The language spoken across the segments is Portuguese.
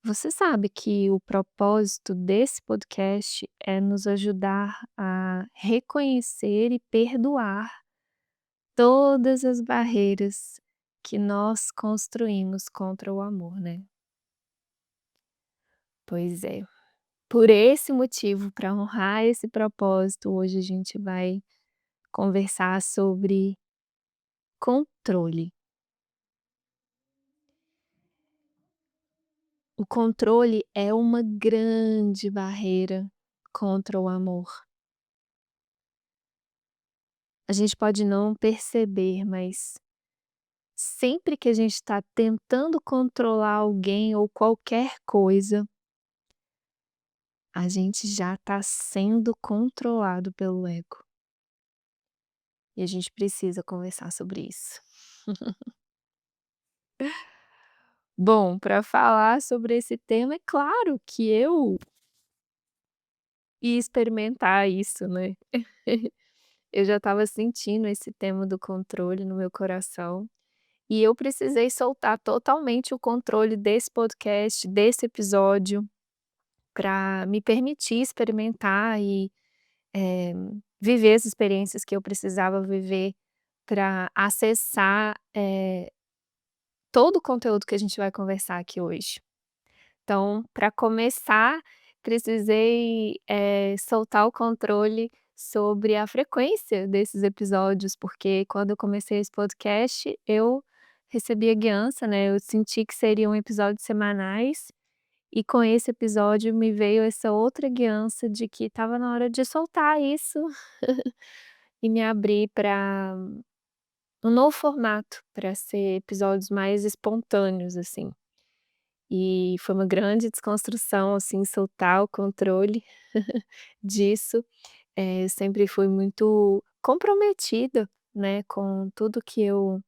Você sabe que o propósito desse podcast é nos ajudar a reconhecer e perdoar todas as barreiras que nós construímos contra o amor, né? Pois é. Por esse motivo, para honrar esse propósito, hoje a gente vai conversar sobre controle. O controle é uma grande barreira contra o amor. A gente pode não perceber, mas sempre que a gente está tentando controlar alguém ou qualquer coisa, a gente já está sendo controlado pelo ego. E a gente precisa conversar sobre isso. Bom, para falar sobre esse tema, é claro que eu ia experimentar isso, né. Eu já estava sentindo esse tema do controle no meu coração, e eu precisei soltar totalmente o controle desse podcast, desse episódio, para me permitir experimentar e, eh, viver as experiências que eu precisava viver para acessar, todo o conteúdo que a gente vai conversar aqui hoje. Então, para começar, precisei, soltar o controle sobre a frequência desses episódios, porque quando eu comecei esse podcast, eu recebi a guiança, né, eu senti que seriam episódios semanais, e com esse episódio me veio essa outra guiança de que estava na hora de soltar isso e me abrir para um novo formato, para ser episódios mais espontâneos, assim. E foi uma grande desconstrução, assim, soltar o controle disso. Sempre fui muito comprometida, né, com tudo que eu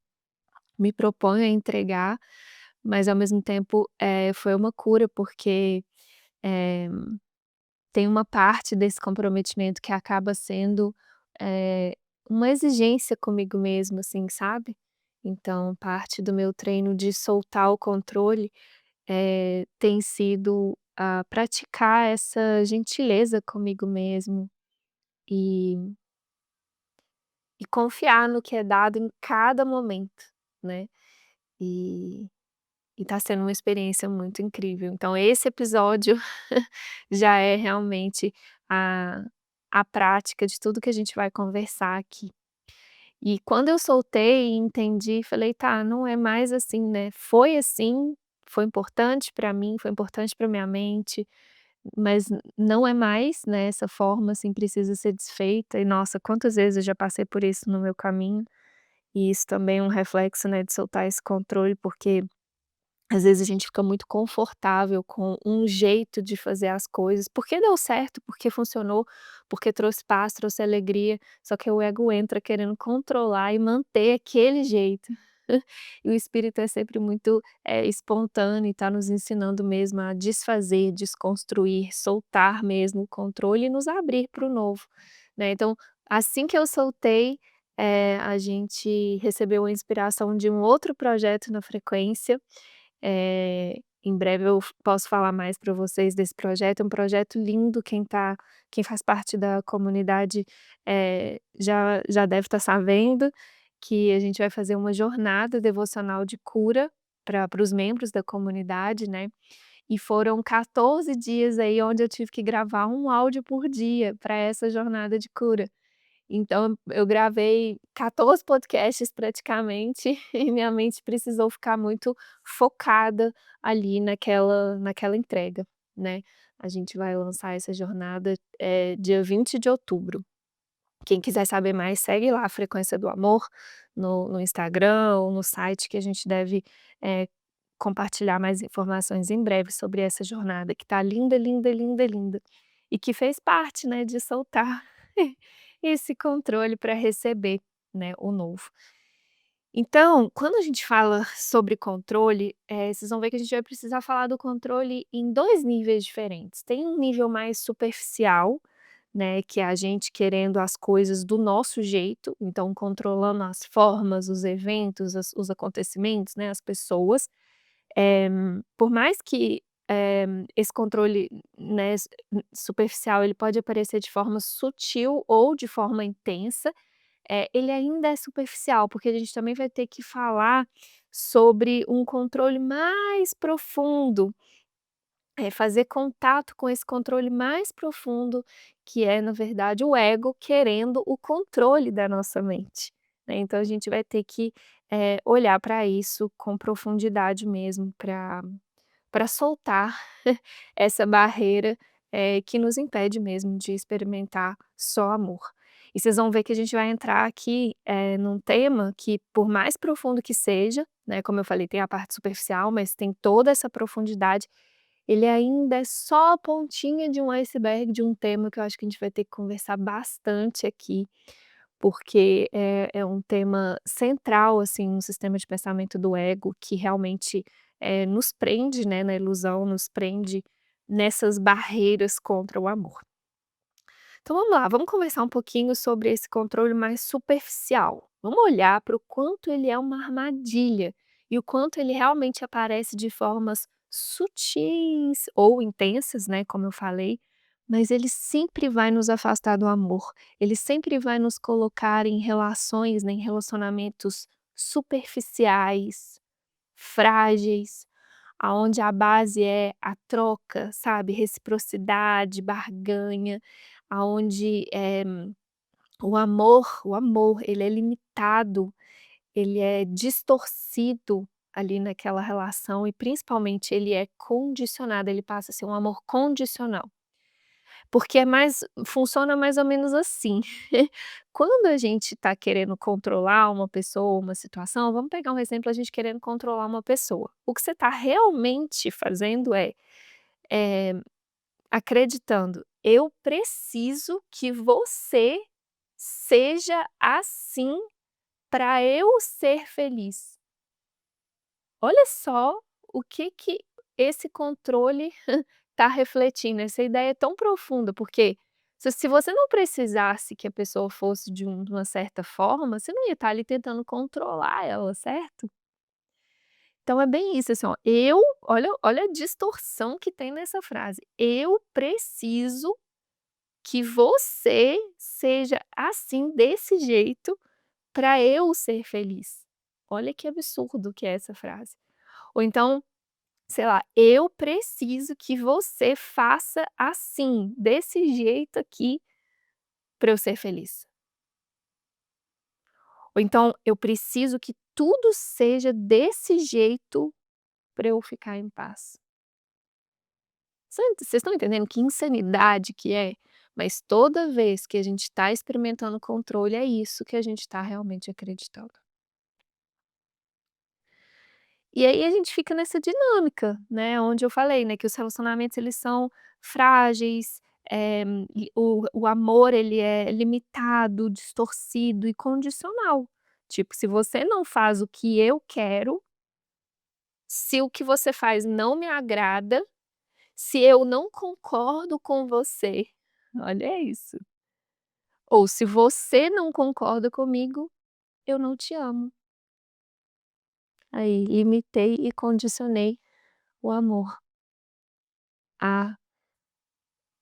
me proponho a entregar, mas ao mesmo tempo, foi uma cura, porque, eh, tem uma parte desse comprometimento que acaba sendo, eh, uma exigência comigo mesma, assim, sabe. Então parte do meu treino de soltar o controle tem sido a praticar essa gentileza comigo mesmo e confiar no que é dado em cada momento, né. E tá sendo uma experiência muito incrível. Então esse episódio já é realmente a prática de tudo que a gente vai conversar aqui. E quando eu soltei e entendi, falei: "Tá, não é mais assim, né, foi assim, foi importante pra mim, foi importante pra minha mente, mas não é mais, né, essa forma, assim, precisa ser desfeita". E nossa, quantas vezes eu já passei por isso no meu caminho, e isso também é um reflexo, né, de soltar esse controle, porque às vezes a gente fica muito confortável com um jeito de fazer as coisas, porque deu certo, porque funcionou, porque trouxe paz, trouxe alegria, só que o ego entra querendo controlar e manter aquele jeito. E o espírito é sempre muito, espontâneo e está nos ensinando mesmo a desfazer, desconstruir, soltar mesmo o controle e nos abrir para o novo, né. Então, assim que eu soltei, a gente recebeu a inspiração de um outro projeto na frequência. Em breve eu posso falar mais para vocês desse projeto, é um projeto lindo, quem faz parte da comunidade, já deve estar sabendo, que a gente vai fazer uma jornada devocional de cura para os membros da comunidade, né, e foram 14 dias aí onde eu tive que gravar um áudio por dia para essa jornada de cura. Então eu gravei 14 podcasts praticamente, e minha mente precisou ficar muito focada ali naquela entrega, né. A gente vai lançar essa jornada, dia 20 de outubro. Quem quiser saber mais, segue lá a Frequência do Amor no Instagram ou no site, que a gente deve, eh, compartilhar mais informações em breve sobre essa jornada que tá linda, linda, linda, linda. E que fez parte, né, de soltar esse controle para receber, né, o novo. Então, quando a gente fala sobre controle, vocês vão ver que a gente vai precisar falar do controle em 2 níveis diferentes. Tem um nível mais superficial, né, que é a gente querendo as coisas do nosso jeito, então controlando as formas, os eventos, os acontecimentos, né, as pessoas. Por mais que esse controle, né, superficial, ele pode aparecer de forma sutil ou de forma intensa, ele ainda é superficial, porque a gente também vai ter que falar sobre um controle mais profundo, fazer contato com esse controle mais profundo, que é, na verdade, o ego querendo o controle da nossa mente, né. Então a gente vai ter que, olhar para isso com profundidade mesmo, para soltar essa barreira, que nos impede mesmo de experimentar só amor. E vocês vão ver que a gente vai entrar aqui, num tema que, por mais profundo que seja, né, como eu falei, tem a parte superficial, mas tem toda essa profundidade, ele ainda é só a pontinha de um iceberg de um tema que eu acho que a gente vai ter que conversar bastante aqui, porque é um tema central, assim, no sistema de pensamento do ego, que realmente, nos prende, né, na ilusão, nos prende nessas barreiras contra o amor. Então vamos lá, vamos conversar um pouquinho sobre esse controle mais superficial. Vamos olhar para o quanto ele é uma armadilha e o quanto ele realmente aparece de formas sutis ou intensas, né, como eu falei, mas ele sempre vai nos afastar do amor. Ele sempre vai nos colocar em relações, né, em relacionamentos superficiais, frágeis, aonde a base é a troca, sabe, reciprocidade, barganha, aonde, o amor ele é limitado, ele é distorcido ali naquela relação e principalmente ele é condicionado, ele passa a ser um amor condicional. Porque é mais funciona mais ou menos assim, quando a gente está querendo controlar uma pessoa, uma situação, vamos pegar um exemplo, a gente querendo controlar uma pessoa. O que você está realmente fazendo é acreditando: "Eu preciso que você seja assim para eu ser feliz". Olha só o que esse controle está refletindo, essa ideia é tão profunda, porque se você não precisasse que a pessoa fosse de uma certa forma, você não ia estar ali tentando controlar ela, certo? Então é bem isso, assim, ó, olha a distorção que tem nessa frase, "eu preciso que você seja assim, desse jeito, para eu ser feliz". Olha que absurdo que é essa frase. Ou então, sei lá, "eu preciso que você faça assim, desse jeito aqui, para eu ser feliz". Ou então, "eu preciso que tudo seja desse jeito para eu ficar em paz". Vocês estão entendendo que insanidade que é? Mas toda vez que a gente está experimentando controle, é isso que a gente está realmente acreditando. E aí a gente fica nessa dinâmica, né, onde eu falei, né, que os relacionamentos eles são frágeis, e o amor ele é limitado, distorcido e condicional. Tipo, se você não faz o que eu quero, se o que você faz não me agrada, se eu não concordo com você, olha isso. Ou se você não concorda comigo, eu não te amo. Aí limitei e condicionei o amor a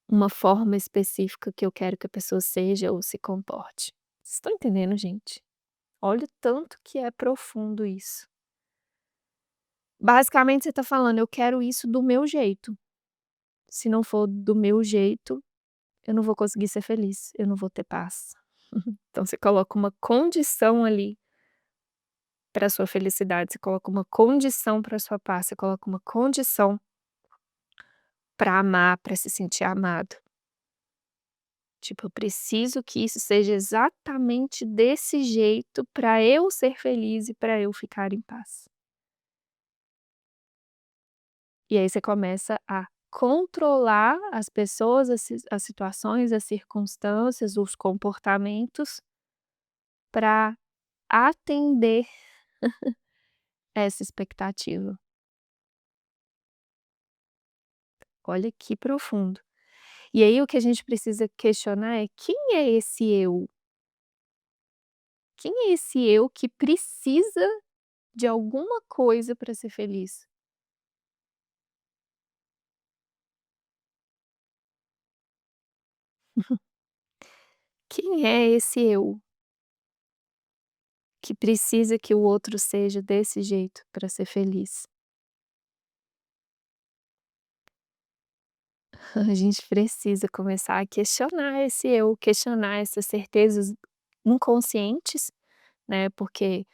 uma forma específica que eu quero que a pessoa seja ou se comporte. Vocês estão entendendo, gente? Olha o tanto que é profundo isso. Basicamente você está falando: "Eu quero isso do meu jeito. Se não for do meu jeito, eu não vou conseguir ser feliz, eu não vou ter paz". Então você coloca uma condição ali para sua felicidade, você coloca uma condição para sua paz, você coloca uma condição para amar, para se sentir amado. Tipo, eu preciso que isso seja exatamente desse jeito para eu ser feliz e para eu ficar em paz. E aí você começa a controlar as pessoas, as situações, as circunstâncias, os comportamentos para atender essa expectativa. Olha que profundo. E aí o que a gente precisa questionar é: quem é esse eu? Quem é esse eu que precisa de alguma coisa para ser feliz? Quem é esse eu que precisa que o outro seja desse jeito para ser feliz? A gente precisa começar a questionar esse eu, questionar essas certezas inconscientes, né, porque,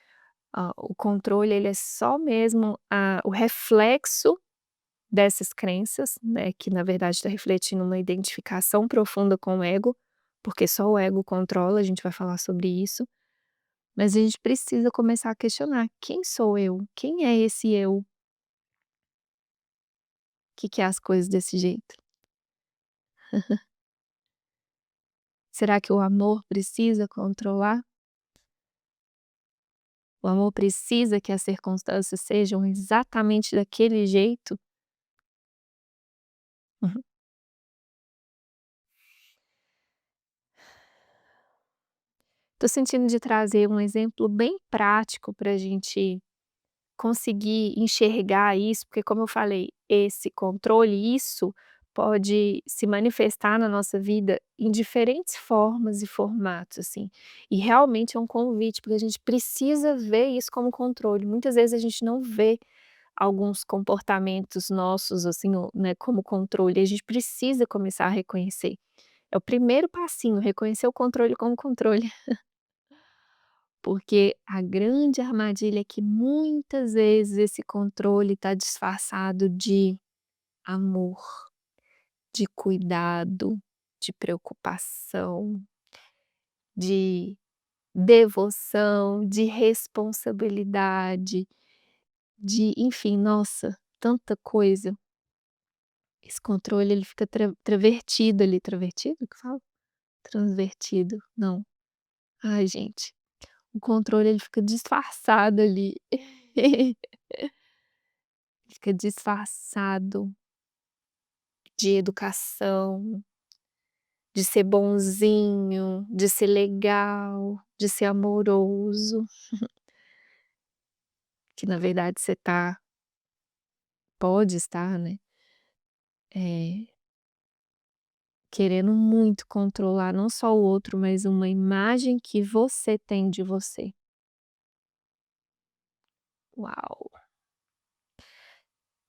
o controle ele é só mesmo o reflexo dessas crenças, né, que na verdade está refletindo uma identificação profunda com o ego, porque só o ego controla, a gente vai falar sobre isso, mas a gente precisa começar a questionar: "Quem sou eu? Quem é esse eu que quer as coisas desse jeito? Será que o amor precisa controlar? O amor precisa que as circunstâncias sejam exatamente daquele jeito?" Uhum. Tô sentindo de trazer um exemplo bem prático para a gente conseguir enxergar isso, porque como eu falei, esse controle, isso pode se manifestar na nossa vida em diferentes formas e formatos, assim. E realmente é um convite, porque a gente precisa ver isso como controle. Muitas vezes a gente não vê alguns comportamentos nossos, assim, né, como controle, a gente precisa começar a reconhecer. É o primeiro passinho, reconhecer o controle como controle. Porque a grande armadilha é que muitas vezes esse controle está disfarçado de amor, de cuidado, de preocupação, de devoção, de responsabilidade, de enfim, nossa, tanta coisa. Esse controle ele fica travertido ali, travertido que fala? Transvertido, não. Ai gente, o controle ele fica disfarçado ali. Fica disfarçado de educação, de ser bonzinho, de ser legal, de ser amoroso, que na verdade você pode estar, né, eh, querendo muito controlar não só o outro, mas uma imagem que você tem de você. Uau!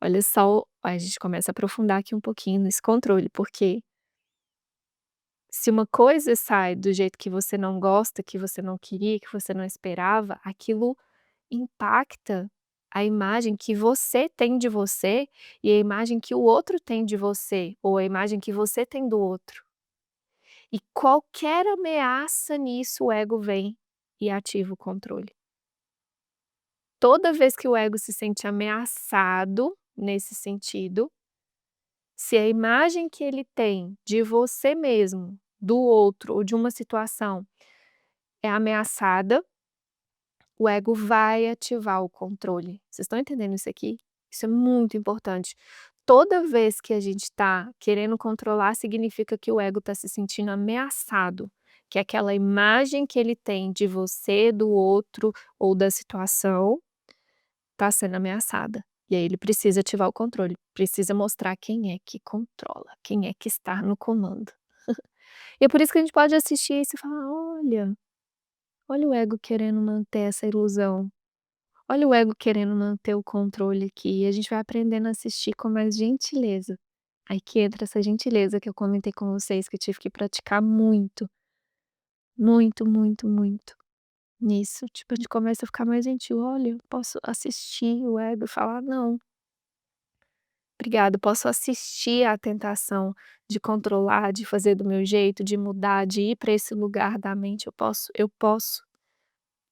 Olha só, a gente começa a aprofundar aqui um pouquinho nesse controle, porque se uma coisa sai do jeito que você não gosta, que você não queria, que você não esperava, aquilo impacta a imagem que você tem de você e a imagem que o outro tem de você, ou a imagem que você tem do outro. E qualquer ameaça nisso, o ego vem e ativa o controle. Toda vez que o ego se sente ameaçado nesse sentido, se a imagem que ele tem de você mesmo, do outro ou de uma situação é ameaçada, o ego vai ativar o controle. Vocês estão entendendo isso aqui? Isso é muito importante. Toda vez que a gente está querendo controlar, significa que o ego está se sentindo ameaçado, que aquela imagem que ele tem de você, do outro ou da situação está sendo ameaçada. E aí ele precisa ativar o controle, precisa mostrar quem é que controla, quem é que está no comando. E é por isso que a gente pode assistir isso e falar: "Olha, olha o ego querendo manter essa ilusão. Olha o ego querendo manter o controle aqui", e a gente vai aprendendo a assistir com mais gentileza. Aí que entra essa gentileza que eu comentei com vocês que eu tive que praticar muito, muito, muito, muito nisso. Tipo, a gente começa a ficar mais gentil. "Olha, eu posso assistir o ego e falar: 'Não, obrigado', posso assistir à tentação de controlar, de fazer do meu jeito, de mudar, de ir para esse lugar da mente, eu posso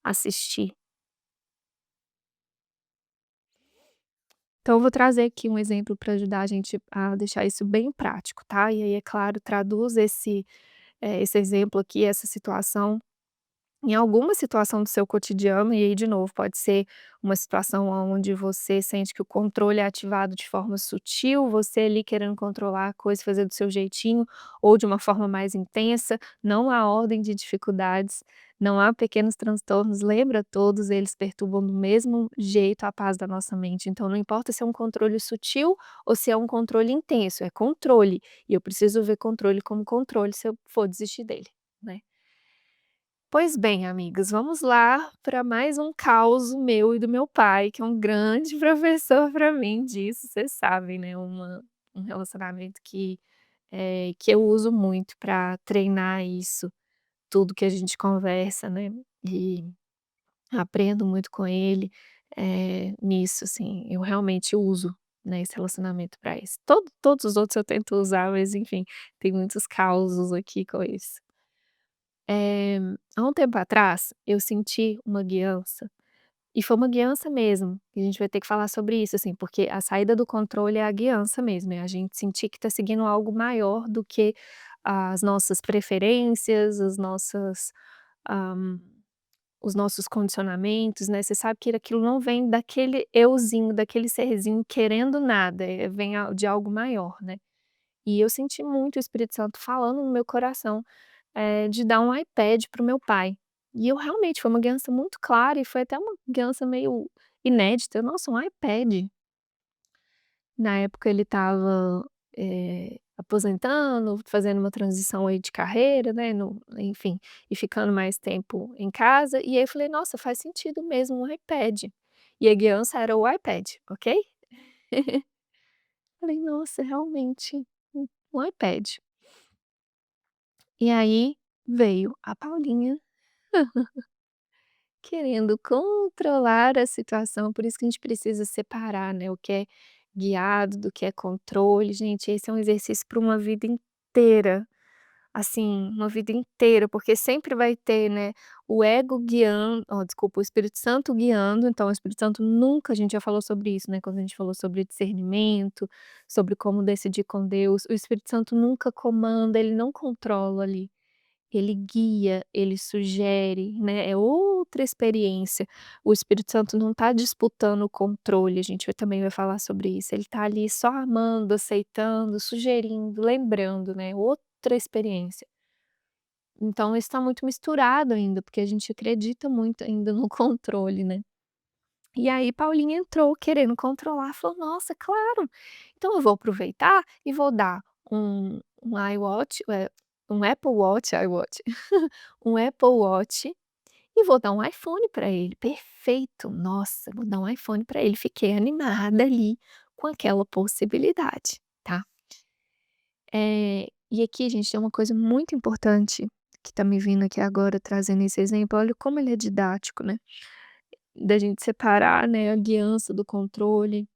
assistir". Então eu vou trazer aqui um exemplo para ajudar a gente a deixar isso bem prático, tá. E aí, é claro, traduz esse exemplo aqui, essa situação em alguma situação do seu cotidiano, e aí de novo pode ser uma situação onde você sente que o controle é ativado de forma sutil, você ali querendo controlar a coisa, fazer do seu jeitinho, ou de uma forma mais intensa, não há ordem de dificuldades, não há pequenos transtornos, lembra, todos eles perturbam do mesmo jeito a paz da nossa mente, então não importa se é um controle sutil ou se é um controle intenso, é controle, e eu preciso ver controle como controle se eu for desistir dele, né. Pois bem, amigas, vamos lá para mais um caos meu e do meu pai, que é um grande professor para mim disso, vocês sabem, né, um relacionamento que eu uso muito para treinar isso, tudo que a gente conversa, né, e aprendo muito com ele, nisso, assim, eu realmente uso, né, esse relacionamento para isso. Todos os outros eu tento usar, mas enfim, tem muitos causos aqui com isso. Há um tempo atrás, eu senti uma guiança, e foi uma guiança mesmo, e a gente vai ter que falar sobre isso, assim, porque a saída do controle é a guiança mesmo, é a gente sentir que está seguindo algo maior do que as nossas preferências, hã, os nossos condicionamentos, né, você sabe que aquilo não vem daquele euzinho, daquele serzinho querendo nada, vem de algo maior, né. E eu senti muito o Espírito Santo falando no meu coração de dar um iPad para o meu pai. E eu realmente foi uma guiança muito clara e foi até uma guiança meio inédita, nossa, um iPad. Na época ele estava, aposentando, fazendo uma transição aí de carreira, né, no enfim, e ficando mais tempo em casa, e aí eu falei: "Nossa, faz sentido mesmo um iPad". E a guiança era o iPad, ok? Falei: "Nossa, realmente, um iPad". E aí veio a Paulinha querendo controlar a situação, por isso que a gente precisa separar, né, o que é guiado do que é controle. Gente, esse é um exercício para uma vida inteira, assim, uma vida inteira, porque sempre vai ter, né, o ego guiando, ó, desculpa, o Espírito Santo guiando, então o Espírito Santo nunca, a gente já falou sobre isso, né, quando a gente falou sobre discernimento, sobre como decidir com Deus, o Espírito Santo nunca comanda, ele não controla ali. Ele guia, ele sugere, né, é outra experiência. O Espírito Santo não está disputando o controle, a gente também vai falar sobre isso, ele está ali só amando, aceitando, sugerindo, lembrando, né, outra experiência. Então isso está muito misturado ainda, porque a gente acredita muito ainda no controle, né. E aí Paulinha entrou querendo controlar, falou: "Nossa, claro, então eu vou aproveitar e vou dar um iWatch, um Apple Watch, iWatch, um Apple Watch e vou dar um iPhone para ele". Perfeito, nossa, vou dar um iPhone para ele, fiquei animada ali com aquela possibilidade, tá. E aqui gente tem uma coisa muito importante que tá me vindo aqui agora trazendo esse exemplo, olha como ele é didático, né. Da gente separar, né, a guiança do controle,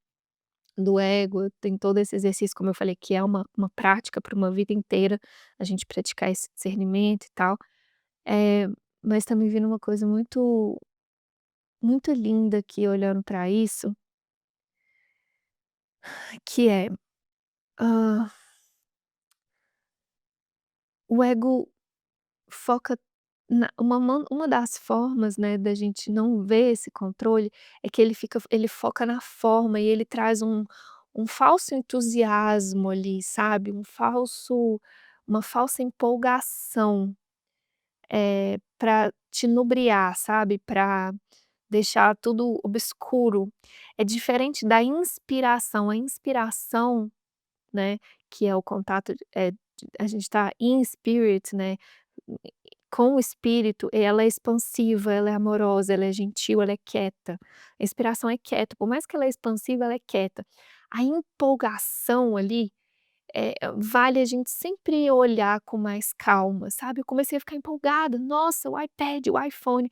do ego, tem todo esse exercício, como eu falei, que é uma prática para uma vida inteira, a gente praticar esse discernimento e tal. Eh, mas tá me vindo uma coisa muito linda aqui olhando para isso, que é, hã, o ego foca na uma das formas, né, da gente não ver esse controle, é que ele foca na forma e ele traz um falso entusiasmo ali, sabe, uma falsa empolgação, pra te inebriar, sabe, pra deixar tudo obscuro. É diferente da inspiração, a inspiração, né, que é o contato, a gente tá in spirit, né, com o espírito, ela é expansiva, ela é amorosa, ela é gentil, ela é quieta. A inspiração é quieta, por mais que ela é expansiva, ela é quieta. A empolgação ali, vale a gente sempre olhar com mais calma, sabe. Eu comecei a ficar empolgada, nossa, o iPad, o iPhone.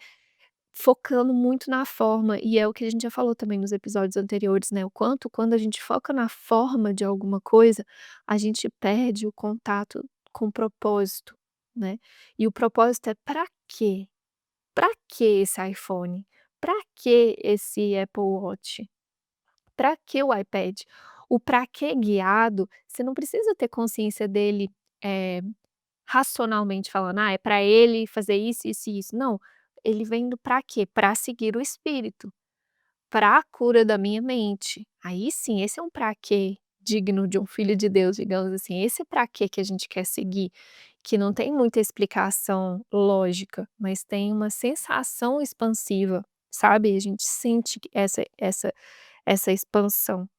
Focando muito na forma, e é o que a gente já falou também nos episódios anteriores, né, o quanto quando a gente foca na forma de alguma coisa, a gente perde o contato com o propósito, né. E o propósito é pra quê? Pra que esse iPhone? Pra que esse Apple Watch? Pra que o iPad? O pra quê guiado, você não precisa ter consciência dele, eh, racionalmente falando: "Ah, é pra ele fazer isso, isso e isso", não. ele vem para quê? Para seguir o espírito, para a cura da minha mente. Aí sim, esse é um pra quê digno de um filho de Deus, digamos assim. Esse pra quê que a gente quer seguir, que não tem muita explicação lógica, mas tem uma sensação expansiva, sabe? A gente sente que essa expansão.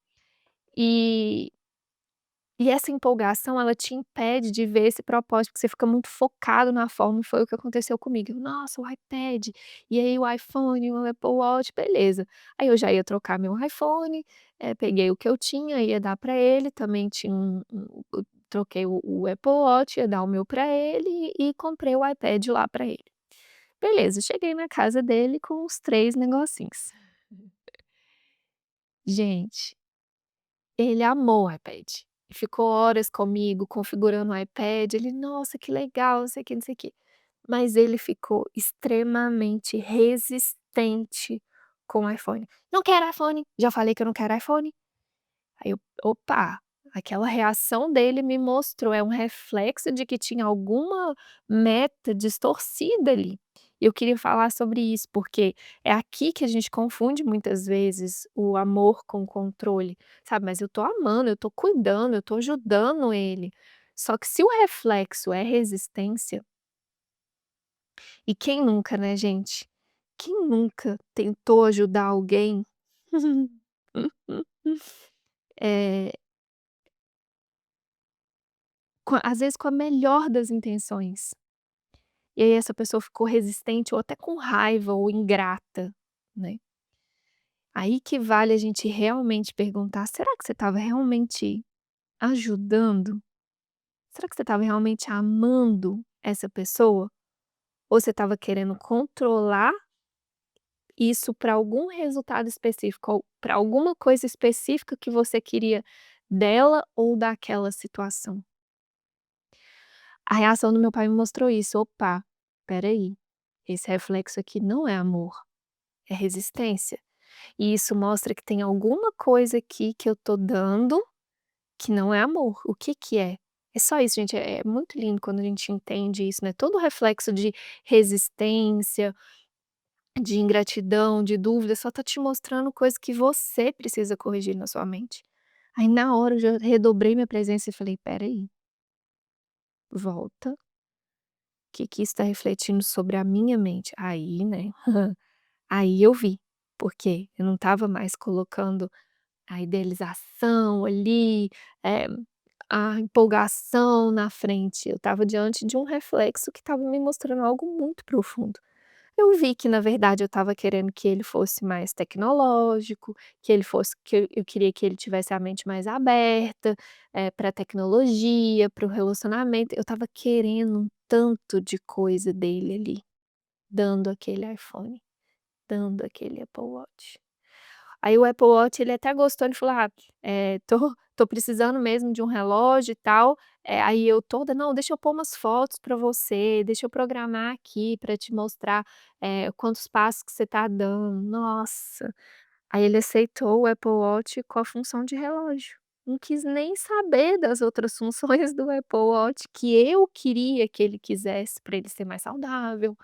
E essa empolgação, ela te impede de ver esse propósito, porque você fica muito focado na forma, e foi o que aconteceu comigo. Eu: "Nossa, o iPad, e aí o iPhone, o Apple Watch", beleza. Aí eu já ia trocar meu iPhone, peguei o que eu tinha, ia dar para ele, também tinha troquei o Apple Watch, ia dar o meu para ele e comprei o iPad lá para ele. Beleza, cheguei na casa dele com os 3 negocinhos. Gente, ele amou o iPad. Ficou horas comigo configurando o iPad, ele: "Nossa, que legal, não sei o que, não sei o que". Mas ele ficou extremamente resistente com o iPhone. "Não quero iPhone, já falei que eu não quero iPhone". Aí eu: "Opa", aquela reação dele me mostrou, é um reflexo de que tinha alguma meta distorcida ali. E eu queria falar sobre isso, porque é aqui que a gente confunde muitas vezes o amor com o controle, sabe. Mas eu tô amando, eu tô cuidando, eu tô ajudando ele. Só que se o reflexo é resistência, e quem nunca, né, gente? Quem nunca tentou ajudar alguém, eh às vezes com a melhor das intenções. E aí essa pessoa ficou resistente ou até com raiva ou ingrata, né. Aí que vale a gente realmente perguntar: "Será que você estava realmente ajudando? Será que você estava realmente amando essa pessoa? Ou você estava querendo controlar isso para algum resultado específico ou pra alguma coisa específica que você queria dela ou daquela situação?". A reação do meu pai me mostrou isso: "Opa, espera aí, esse reflexo aqui não é amor, é resistência. E isso mostra que tem alguma coisa aqui que eu tô dando que não é amor. O que que é?". É só isso, gente, é muito lindo quando a gente entende isso, né, todo reflexo de resistência, de ingratidão, de dúvida, só tá te mostrando coisa que você precisa corrigir na sua mente. Aí na hora eu já redobrei minha presença e falei: "Espera aí, volta, que isso tá refletindo sobre a minha mente?". Aí, né, aí eu vi, porque eu não estava mais colocando a idealização ali, eh, a empolgação na frente, eu estava diante de um reflexo que estava me mostrando algo muito profundo. Eu vi que na verdade eu estava querendo que ele fosse mais tecnológico, que ele fosse que eu queria que ele tivesse a mente mais aberta, pra tecnologia, para o relacionamento, eu estava querendo um tanto de coisa dele ali, dando aquele iPhone, dando aquele Apple Watch. Aí o Apple Watch ele até gostou, ele falou: "Ah, tô precisando mesmo de um relógio e tal", aí eu toda: "Não, deixa eu pôr umas fotos pra você, deixa eu programar aqui pra te mostrar, quantos passos que você tá dando". Nossa, aí ele aceitou o Apple Watch com a função de relógio, não quis nem saber das outras funções do Apple Watch que eu queria que ele quisesse pra ele ser mais saudável,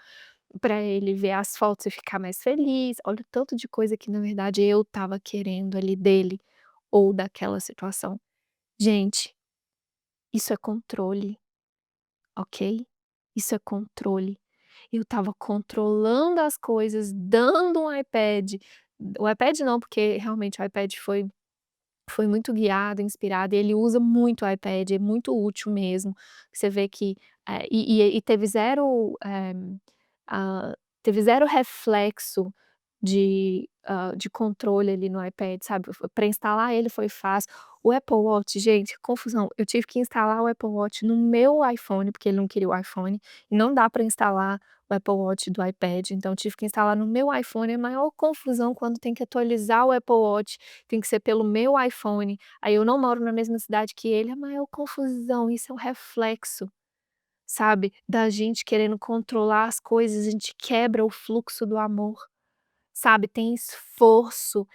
para ele ver as fotos e ficar mais feliz. Olha o tanto de coisa que na verdade eu estava querendo ali dele, ou daquela situação. Gente, isso é controle, ok? Isso é controle. Eu estava controlando as coisas, dando um iPad, o iPad não, porque realmente o iPad foi muito guiado, inspirado, e ele usa muito o iPad, é muito útil mesmo. Você vê que, e teve zero, teve zero reflexo de controle ali no iPad, sabe, para instalar ele foi fácil. O Apple Watch, gente, confusão, eu tive que instalar o Apple Watch no meu iPhone, porque ele não queria o iPhone, e não dá para instalar o Apple Watch do iPad, então eu tive que instalar no meu iPhone, é a maior confusão quando tem que atualizar o Apple Watch, tem que ser pelo meu iPhone, aí eu não moro na mesma cidade que ele, é a maior confusão, isso é um reflexo, sabe, da gente querendo controlar as coisas, a gente quebra o fluxo do amor. Sabe, tem esforço,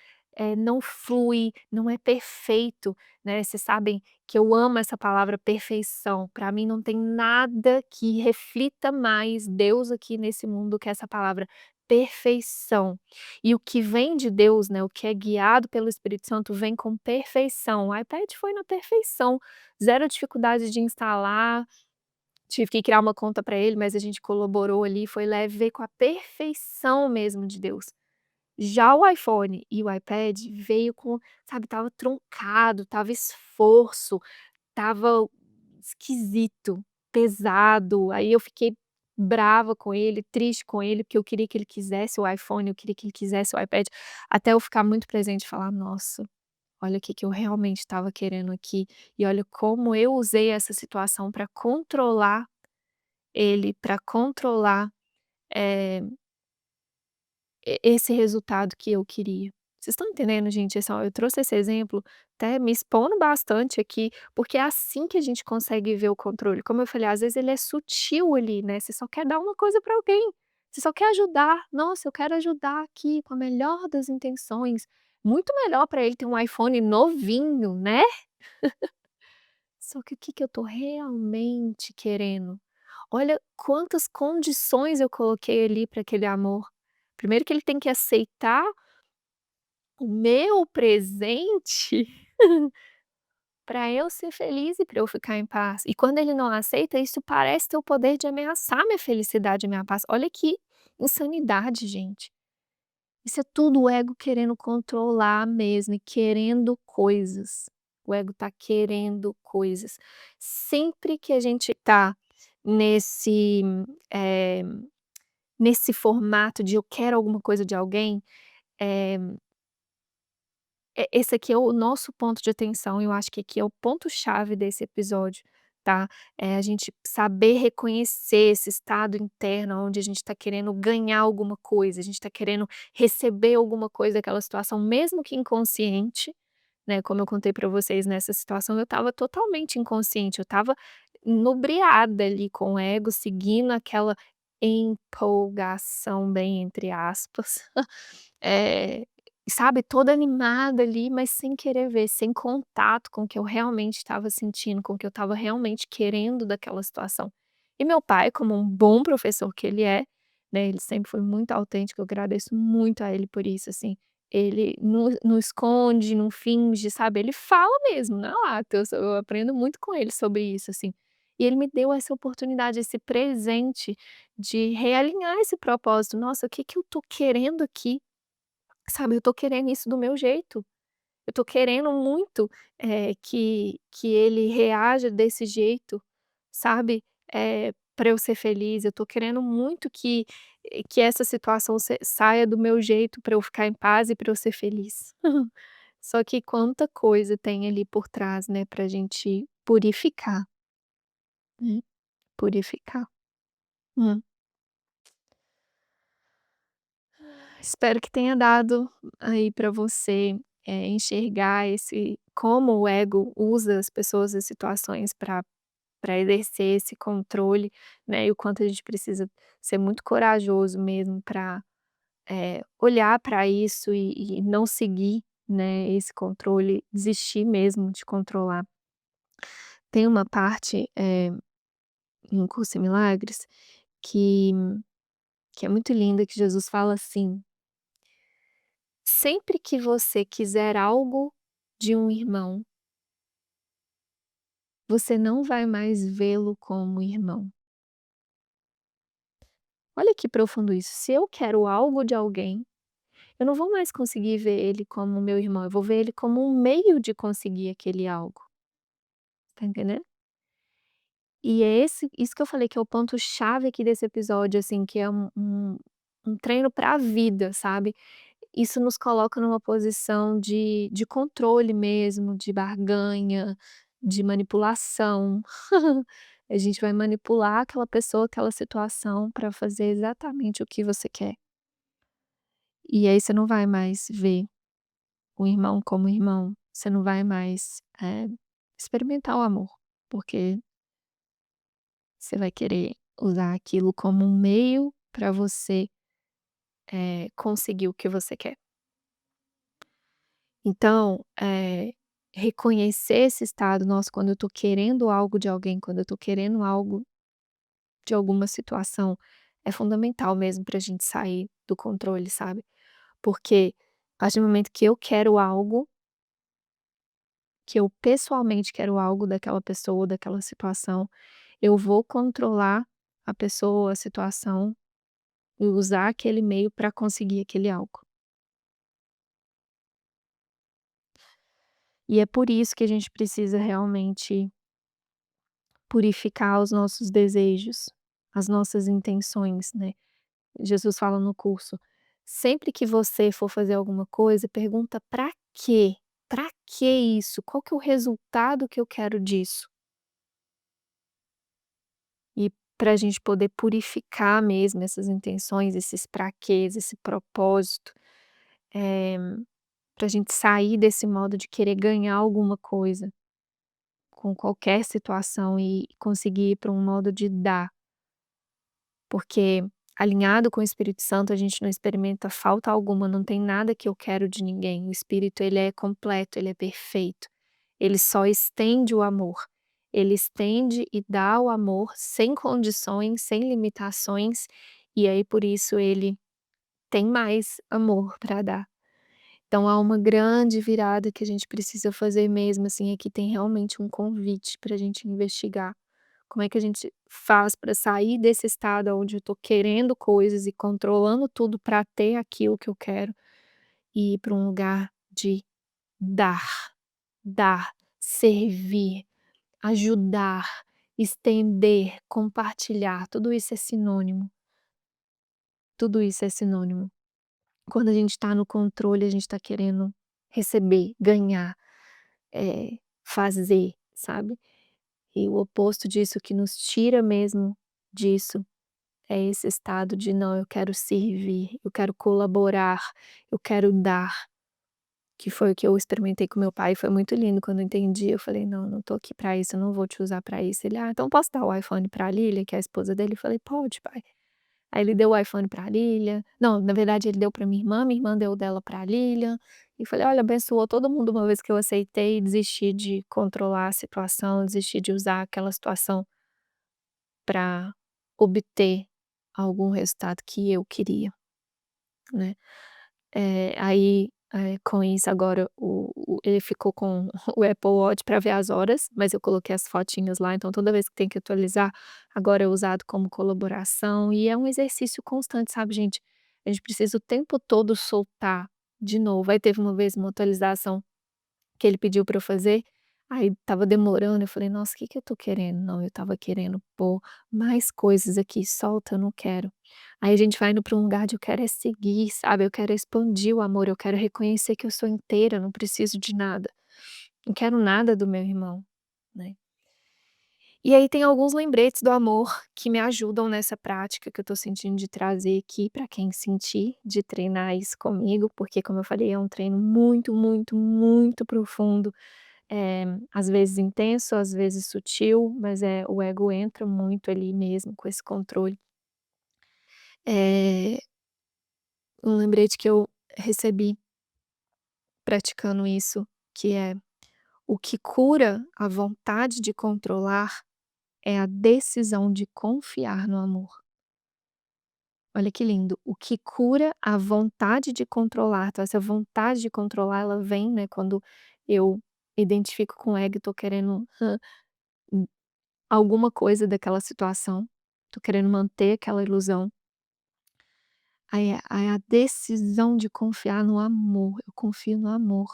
não flui, não é perfeito, né. Vocês sabem que eu amo essa palavra perfeição, para mim não tem nada que reflita mais Deus aqui nesse mundo que essa palavra perfeição. E o que vem de Deus, né, o que é guiado pelo Espírito Santo vem com perfeição. O iPad foi na perfeição, zero dificuldade de instalar, tive que criar uma conta para ele, mas a gente colaborou ali, foi leve, veio com a perfeição mesmo de Deus. Já o iPhone e o iPad veio com, sabe, estava truncado, estava esforço, estava esquisito, pesado, aí eu fiquei brava com ele, triste com ele, porque eu queria que ele quisesse o iPhone, eu queria que ele quisesse o iPad, até eu ficar muito presente e falar: "Nossa, olha o que que eu realmente estava querendo aqui, e olha como eu usei essa situação para controlar ele, para controlar, eh" esse resultado que eu queria. Vocês estão entendendo, gente? Esse eu trouxe esse exemplo, até me expondo bastante aqui, porque é assim que a gente consegue ver o controle. Como eu falei, às vezes ele é sutil ali, né, você só quer dar uma coisa para alguém, você só quer ajudar. "Nossa, eu quero ajudar aqui com a melhor das intenções", muito melhor para ele ter um iPhone novinho, né. Só que o que que eu tô realmente querendo? Olha quantas condições eu coloquei ali para aquele amor. Primeiro que ele tem que aceitar o meu presente para eu ser feliz e para eu ficar em paz. E quando ele não aceita, isso parece ter o poder de ameaçar minha felicidade e minha paz. Olha que insanidade, gente. Isso é tudo o ego querendo controlar mesmo e querendo coisas. O ego tá querendo coisas. Sempre que a gente tá nesse, eh, nesse formato de eu quero alguma coisa de alguém, eh esse aqui é o nosso ponto de atenção, eu acho que aqui é o ponto chave desse episódio, tá. É a gente saber reconhecer esse estado interno onde a gente está querendo ganhar alguma coisa, a gente está querendo receber alguma coisa daquela situação, mesmo que inconsciente, né, como eu contei para vocês nessa situação, eu estava totalmente inconsciente, eu estava inubriada ali com o ego, seguindo aquela empolgação, bem entre aspas, eh, sabe, toda animada ali, mas sem querer ver, sem contato com o que eu realmente estava sentindo, com o que eu estava realmente querendo daquela situação. E meu pai, como um bom professor que ele é, né, ele sempre foi muito autêntico, eu agradeço muito a ele por isso, assim, ele não esconde, não finge, sabe, ele fala mesmo na lata, eu aprendo muito com ele sobre isso, assim. E ele me deu essa oportunidade, esse presente de realinhar esse propósito. "Nossa, o que que eu tô querendo aqui?", sabe, eu tô querendo isso do meu jeito. Eu tô querendo muito, que ele reaja desse jeito, sabe, pra eu ser feliz. Eu tô querendo muito que essa situação saia do meu jeito pra eu ficar em paz e pra eu ser feliz. Só que quanta coisa tem ali por trás, né, pra gente purificar, né, purificar. Hum. Espero que tenha dado aí para você, enxergar esse como o ego usa as pessoas e situações para exercer esse controle, né, e o quanto a gente precisa ser muito corajoso mesmo para olhar para isso e não seguir, né, esse controle, desistir mesmo de controlar. Tem uma parte, em Um Curso em Milagres que que é muito linda, que Jesus fala assim: "Sempre que você quiser algo de um irmão, você não vai mais vê-lo como irmão". Olha que profundo isso. Se eu quero algo de alguém, eu não vou mais conseguir ver ele como meu irmão, eu vou ver ele como um meio de conseguir aquele algo, tá entendendo? E é isso que eu falei que é o ponto chave aqui desse episódio, assim, que é um treino para a vida, sabe? Isso nos coloca numa posição de controle mesmo, de barganha, de manipulação. A gente vai manipular aquela pessoa, aquela situação para fazer exatamente o que você quer. E aí você não vai mais ver o irmão como irmão, você não vai mais, experimentar o amor, porque você vai querer usar aquilo como um meio para você, conseguir o que você quer. Então, reconhecer esse estado, nossa, quando eu tô querendo algo de alguém, quando eu tô querendo algo de alguma situação, é fundamental mesmo pra gente sair do controle, sabe. Porque a partir do momento que eu quero algo, que eu pessoalmente quero algo daquela pessoa, daquela situação, eu vou controlar a pessoa, a situação e usar aquele meio para conseguir aquele algo. E é por isso que a gente precisa realmente purificar os nossos desejos, as nossas intenções, né. Jesus fala no curso: "Sempre que você for fazer alguma coisa, pergunta: para quê? Para que isso? Qual que é o resultado que eu quero disso?". E para a gente poder purificar mesmo essas intenções, esses pra quês, esse propósito, eh, pra gente sair desse modo de querer ganhar alguma coisa com qualquer situação e conseguir ir pra um modo de dar. Porque alinhado com o Espírito Santo, a gente não experimenta falta alguma, não tem nada que eu quero de ninguém. O Espírito, ele é completo, ele é perfeito. Ele só estende o amor. Ele estende e dá o amor sem condições, sem limitações, e aí por isso ele tem mais amor para dar. Então há uma grande virada que a gente precisa fazer mesmo, assim, aqui tem realmente um convite para a gente investigar. Como é que a gente faz para sair desse estado onde eu tô querendo coisas e controlando tudo para ter aquilo que eu quero, e ir para um lugar de dar, dar, servir, ajudar, estender, compartilhar, tudo isso é sinônimo, tudo isso é sinônimo. Quando a gente está no controle, a gente está querendo receber, ganhar, fazer, sabe. E o oposto disso, que nos tira mesmo disso, é esse estado de: "Não, eu quero servir, eu quero colaborar, eu quero dar", que foi o que eu experimentei com meu pai, foi muito lindo quando eu entendi, eu falei: "Não, eu não tô aqui pra isso, eu não vou te usar pra isso". Ele: "Ah, então posso dar o iPhone pra Lilia", que é a esposa dele? Eu falei: "Pode, pai". Aí ele deu o iPhone pra Lilia, não, na verdade ele deu pra minha irmã deu o dela pra Lilia, e falei: "Olha, abençoou todo mundo uma vez que eu aceitei e desisti de controlar a situação, desisti de usar aquela situação pra obter algum resultado que eu queria", né. Aí, com isso agora ele ficou com o Apple Watch para ver as horas, mas eu coloquei as fotinhas lá, então toda vez que tem que atualizar, agora é usado como colaboração e é um exercício constante, sabe, gente. A gente precisa o tempo todo soltar de novo. Aí teve uma vez uma atualização que ele pediu para eu fazer, aí estava demorando, eu falei: "Nossa, o que que eu tô querendo?". Não, eu estava querendo pôr mais coisas aqui, solta, eu não quero. Aí a gente vai indo para um lugar de eu quero é seguir, sabe, eu quero expandir o amor, eu quero reconhecer que eu sou inteira, eu não preciso de nada, não quero nada do meu irmão, né. E aí tem alguns lembretes do amor que me ajudam nessa prática que eu tô sentindo de trazer aqui para quem sentir, de treinar isso comigo, porque como eu falei, é um treino muito, muito, muito profundo, às vezes intenso, às vezes sutil, mas, o ego entra muito ali mesmo com esse controle. Eh, um lembrete que eu recebi praticando isso, que é: "O que cura a vontade de controlar é a decisão de confiar no amor". Olha que lindo, o que cura a vontade de controlar, então essa vontade de controlar ela vem, né, quando eu identifico com o ego e tô querendo alguma coisa daquela situação, tô querendo manter aquela ilusão. Aí a decisão de confiar no amor, eu confio no amor,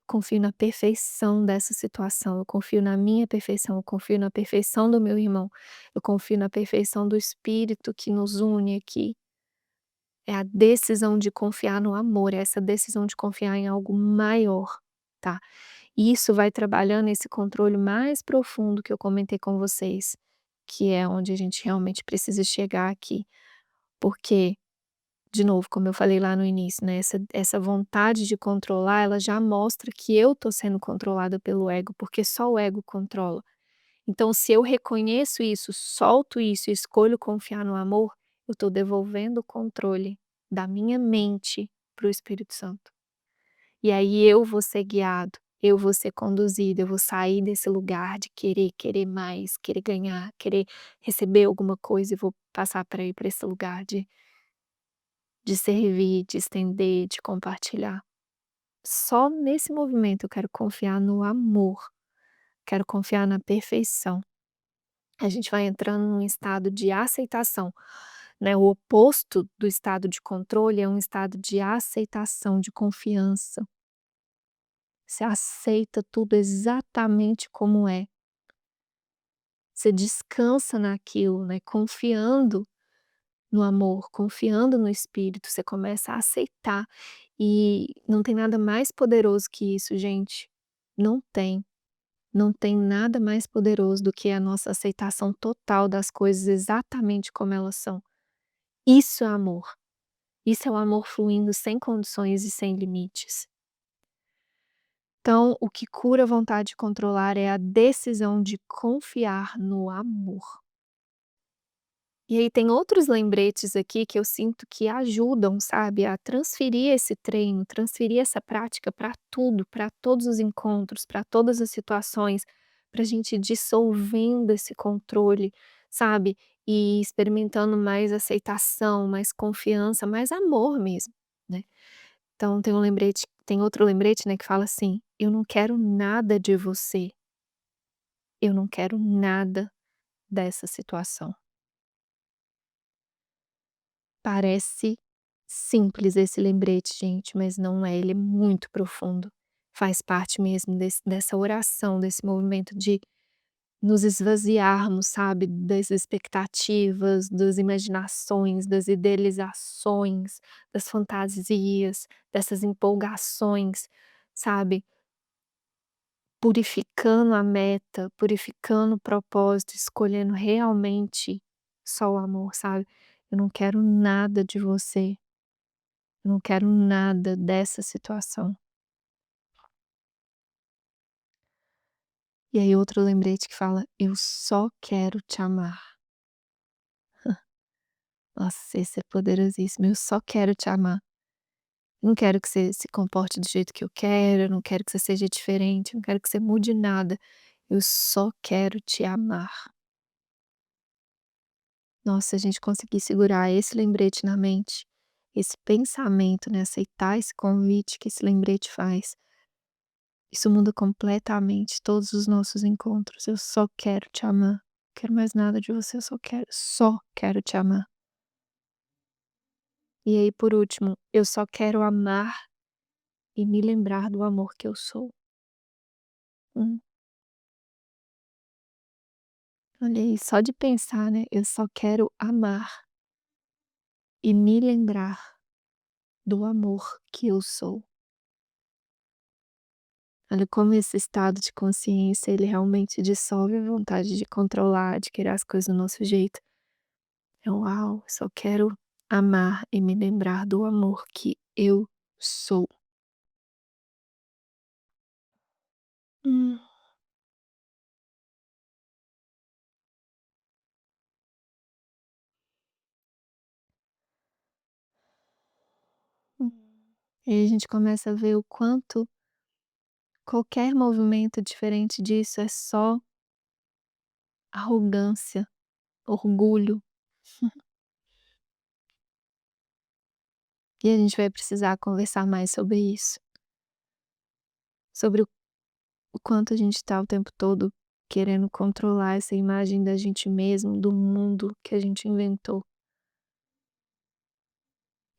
confio na perfeição dessa situação, eu confio na minha perfeição, eu confio na perfeição do meu irmão, eu confio na perfeição do espírito que nos une aqui. É a decisão de confiar no amor, é essa decisão de confiar em algo maior, tá. E isso vai trabalhando esse controle mais profundo que eu comentei com vocês, que é onde a gente realmente precisa chegar aqui, porque, de novo, como eu falei lá no início, né, essa vontade de controlar, ela já mostra que eu tô sendo controlada pelo ego, porque só o ego controla. Então se eu reconheço isso, solto isso e escolho confiar no amor, eu tô devolvendo o controle da minha mente para o Espírito Santo. E aí eu vou ser guiado, eu vou ser conduzido, eu vou sair desse lugar de querer mais, querer ganhar, querer receber alguma coisa e vou passar para ir para esse lugar de servir, de estender, de compartilhar. Só nesse movimento eu quero confiar no amor, quero confiar na perfeição. A gente vai entrando num estado de aceitação, né, o oposto do estado de controle é um estado de aceitação, de confiança. Você aceita tudo exatamente como é. Você descansa naquilo, né, confiando no amor, confiando no espírito, você começa a aceitar, e não tem nada mais poderoso que isso, gente. Não tem. Não tem nada mais poderoso do que a nossa aceitação total das coisas exatamente como elas são. Isso é amor. Isso é o amor fluindo sem condições e sem limites. Então, o que cura a vontade de controlar é a decisão de confiar no amor. E aí tem outros lembretes aqui que eu sinto que ajudam, sabe, a transferir esse treino, transferir essa prática para tudo, para todos os encontros, para todas as situações, para a gente ir dissolvendo esse controle, sabe, e experimentando mais aceitação, mais confiança, mais amor mesmo, né. Então tem outro lembrete, né, que fala assim: "Eu não quero nada de você, eu não quero nada dessa situação". Parece simples esse lembrete, gente, mas não é, ele é muito profundo. Faz parte mesmo dessa oração, desse movimento de nos esvaziarmos, sabe, das expectativas, das imaginações, das idealizações, das fantasias, dessas empolgações, sabe, purificando a meta, purificando o propósito, escolhendo realmente só o amor, sabe. Eu não quero nada de você. Eu não quero nada dessa situação. E aí outro lembrete que fala: "Eu só quero te amar". Nossa, esse é poderosíssimo. Eu só quero te amar. Não quero que você se comporte do jeito que eu quero, eu não quero que você seja diferente, eu não quero que você mude nada. Eu só quero te amar. Nossa, se a gente conseguir segurar esse lembrete na mente, esse pensamento, né, aceitar esse convite que esse lembrete faz, isso muda completamente todos os nossos encontros. Eu só quero te amar. Não quero mais nada de você, eu só quero te amar. E aí, por último, eu só quero amar e me lembrar do amor que eu sou. Hum, olha aí, só de pensar, né? Eu só quero amar e me lembrar do amor que eu sou. Olha como esse estado de consciência, ele realmente dissolve a vontade de controlar, de querer as coisas do nosso jeito. É uau, só quero amar e me lembrar do amor que eu sou. Hum, hum. E aí a gente começa a ver o quanto qualquer movimento diferente disso é só arrogância, orgulho. E a gente vai precisar conversar mais sobre isso, sobre o quanto a gente está o tempo todo querendo controlar essa imagem da gente mesmo, do mundo que a gente inventou,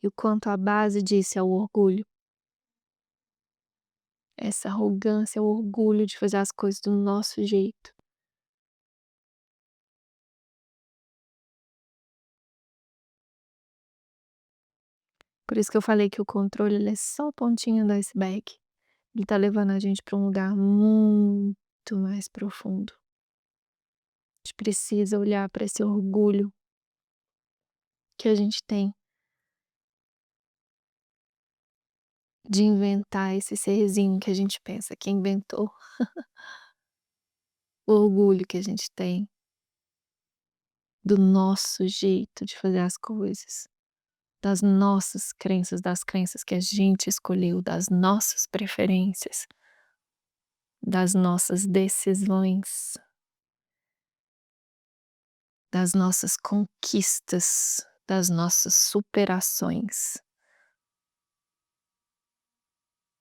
e o quanto a base disso é o orgulho. Essa arrogância, o orgulho de fazer as coisas do nosso jeito. Por isso que eu falei que o controle ele é só a pontinha do iceberg. Ele tá levando a gente para um lugar muito mais profundo. A gente precisa olhar para esse orgulho que a gente tem de inventar esse serzinho que a gente pensa que inventou, o orgulho que a gente tem do nosso jeito de fazer as coisas. das nossas crenças, das crenças que a gente escolheu, das nossas preferências, das nossas decisões, das nossas conquistas, das nossas superações.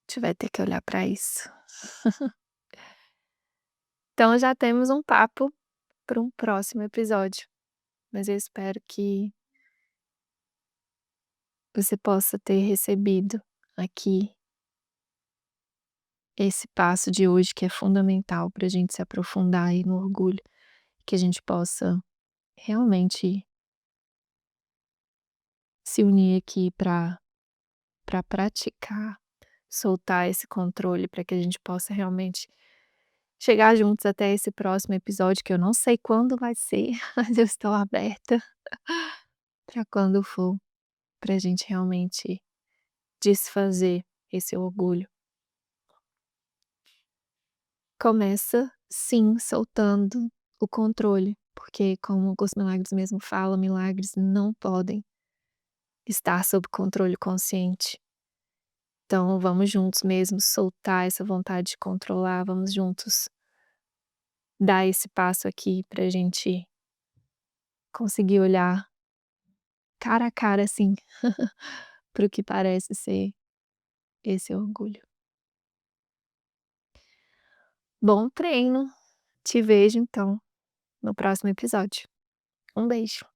A gente vai ter que olhar para isso. Então já temos um papo para um próximo episódio, mas eu espero que você possa ter recebido aqui esse passo de hoje que é fundamental para a gente se aprofundar aí no orgulho, que a gente possa realmente se unir aqui para praticar, soltar esse controle para que a gente possa realmente chegar juntos até esse próximo episódio, que eu não sei quando vai ser, mas eu estou aberta para quando for, para a gente realmente desfazer esse orgulho. Começa, sim, soltando o controle, porque como o Curso Milagres mesmo fala, milagres não podem estar sob controle consciente. Então vamos juntos mesmo soltar essa vontade de controlar, vamos juntos dar esse passo aqui pra gente conseguir olhar cara a cara, assim, para o que parece ser esse orgulho. Bom treino, te vejo então no próximo episódio. Um beijo.